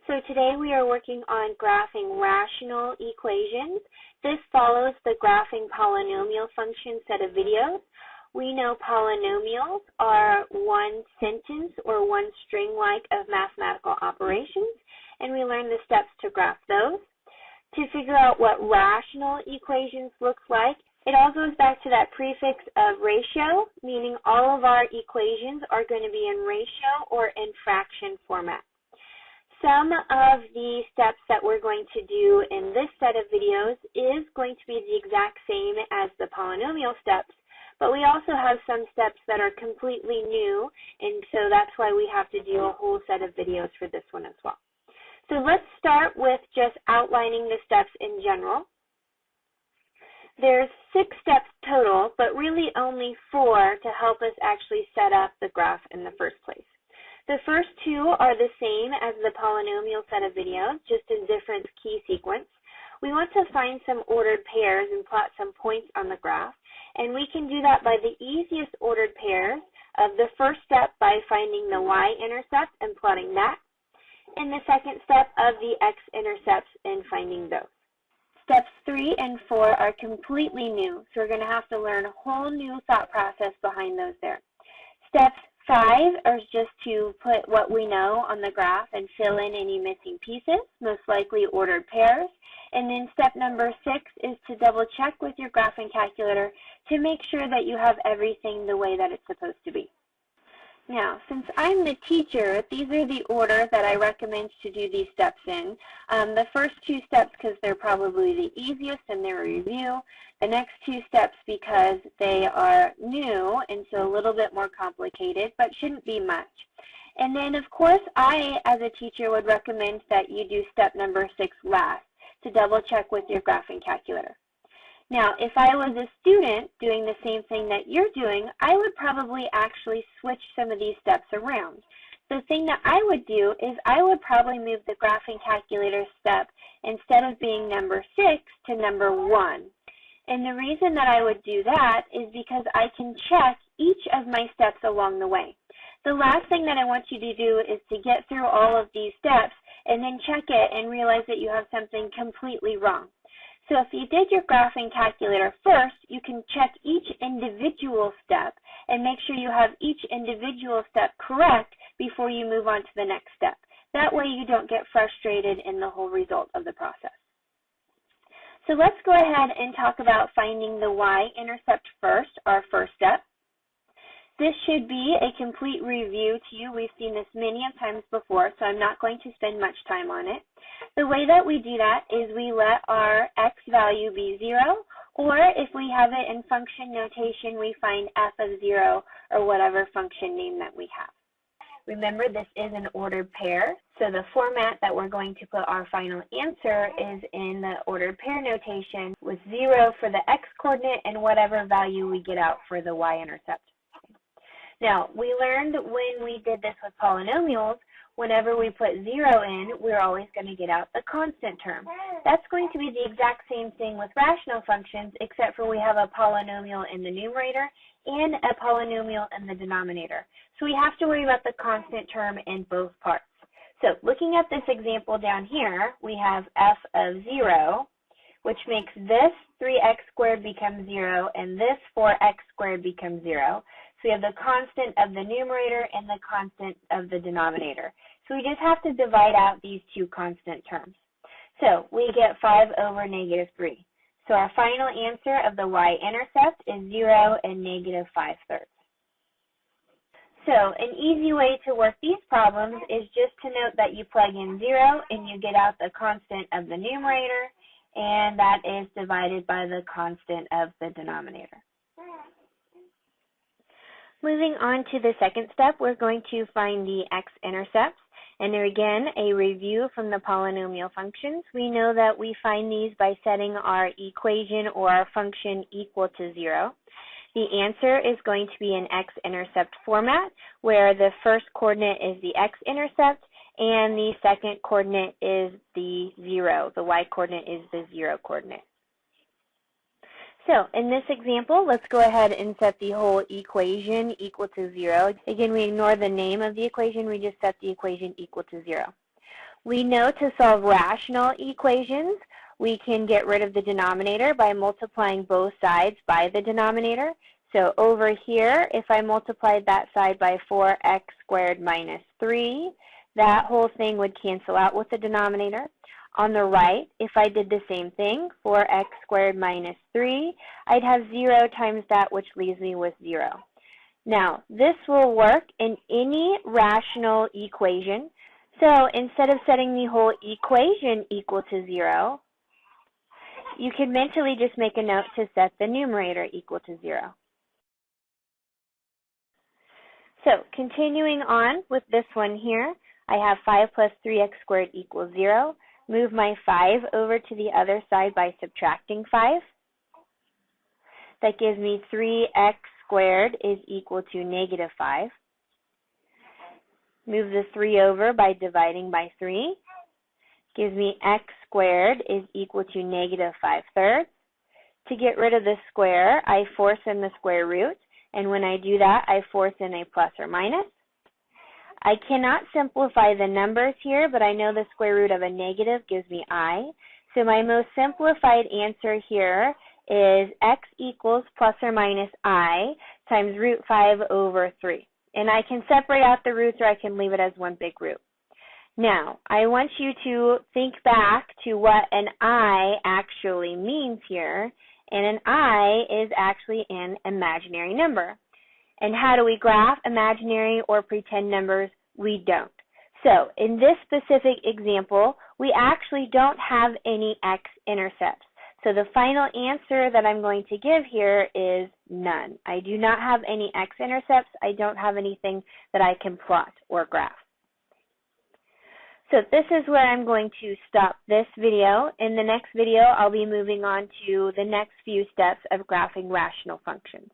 So today we are working on graphing rational equations. This follows the graphing polynomial function set of videos. We know polynomials are one sentence or one string-like of mathematical operations, and we learned the steps to graph those. To figure out what rational equations looks like, it all goes back to that prefix of ratio, meaning all of our equations are going to be in ratio or in fraction format. Some of the steps that we're going to do in this set of videos is going to be the exact same as the polynomial steps, but we also have some steps that are completely new, and so that's why we have to do a whole set of videos for this one as well. So let's start with just outlining the steps in general. There's 6 steps total, but really only 4 to help us actually set up the graph in the first place. The first 2 are the same as the polynomial set of videos, just in different key sequence. We want to find some ordered pairs and plot some points on the graph, and we can do that by the easiest ordered pairs of the first step by finding the y-intercept and plotting that, and the second step of the x-intercepts and finding those. Steps 3 and 4 are completely new, so we're going to have to learn a whole new thought process behind those there. Steps 5 are just to put what we know on the graph and fill in any missing pieces, most likely ordered pairs. And then step number 6 is to double check with your graphing calculator to make sure that you have everything the way that it's supposed to be. Now, since I'm the teacher, these are the order that I recommend to do these steps in. The first 2 steps because they're probably the easiest and they're a review. The next 2 steps because they are new and so a little bit more complicated, but shouldn't be much. And then, of course, I, as a teacher, would recommend that you do step number 6 last to double check with your graphing calculator. Now, if I was a student doing the same thing that you're doing, I would probably actually switch some of these steps around. The thing that I would do is I would probably move the graphing calculator step instead of being number 6 to number 1. And the reason that I would do that is because I can check each of my steps along the way. The last thing that I want you to do is to get through all of these steps and then check it and realize that you have something completely wrong. So if you did your graphing calculator first, you can check each individual step and make sure you have each individual step correct before you move on to the next step. That way you don't get frustrated in the whole result of the process. So let's go ahead and talk about finding the y-intercept first, our first step. This should be a complete review to you. We've seen this many times before, so I'm not going to spend much time on it. The way that we do that is we let our x value be 0, or if we have it in function notation, we find f of 0 or whatever function name that we have. Remember, this is an ordered pair, so the format that we're going to put our final answer is in the ordered pair notation with 0 for the x-coordinate and whatever value we get out for the y-intercept. Now, we learned when we did this with polynomials, whenever we put 0 in, we're always going to get out the constant term. That's going to be the exact same thing with rational functions, except for we have a polynomial in the numerator and a polynomial in the denominator. So we have to worry about the constant term in both parts. So looking at this example down here, we have f of 0, which makes this 3x squared become 0 and this 4x squared becomes 0. So we have the constant of the numerator and the constant of the denominator. So we just have to divide out these 2 constant terms. So we get 5 over negative 3. So our final answer of the y-intercept is 0 and negative 5/3. So an easy way to work these problems is just to note that you plug in 0 and you get out the constant of the numerator, and that is divided by the constant of the denominator. Moving on to the second step, we're going to find the x-intercepts. And there again, a review from the polynomial functions. We know that we find these by setting our equation or our function equal to 0. The answer is going to be in x-intercept format, where the first coordinate is the x-intercept and the second coordinate is the 0. The y-coordinate is the 0 coordinate. So in this example, let's go ahead and set the whole equation equal to 0. Again, we ignore the name of the equation. We just set the equation equal to 0. We know to solve rational equations, we can get rid of the denominator by multiplying both sides by the denominator. So over here, if I multiplied that side by 4x squared minus 3, that whole thing would cancel out with the denominator. On the right, if I did the same thing, 4x squared minus 3, I'd have 0 times that, which leaves me with 0. Now, this will work in any rational equation. So instead of setting the whole equation equal to 0, you can mentally just make a note to set the numerator equal to 0. So continuing on with this one here, I have 5 plus 3x squared equals 0. Move my 5 over to the other side by subtracting 5. That gives me 3x squared is equal to negative 5. Move the 3 over by dividing by 3. Gives me x squared is equal to negative 5/3. To get rid of the square, I force in the square root. And when I do that, I force in a plus or minus. I cannot simplify the numbers here, but I know the square root of a negative gives me I. So my most simplified answer here is x equals plus or minus I times root 5 over 3. And I can separate out the roots, or I can leave it as one big root. Now, I want you to think back to what an I actually means here. And an I is actually an imaginary number. And how do we graph imaginary or pretend numbers? We don't. So in this specific example, we actually don't have any x-intercepts. So the final answer that I'm going to give here is none. I do not have any x-intercepts. I don't have anything that I can plot or graph. So this is where I'm going to stop this video. In the next video, I'll be moving on to the next few steps of graphing rational functions.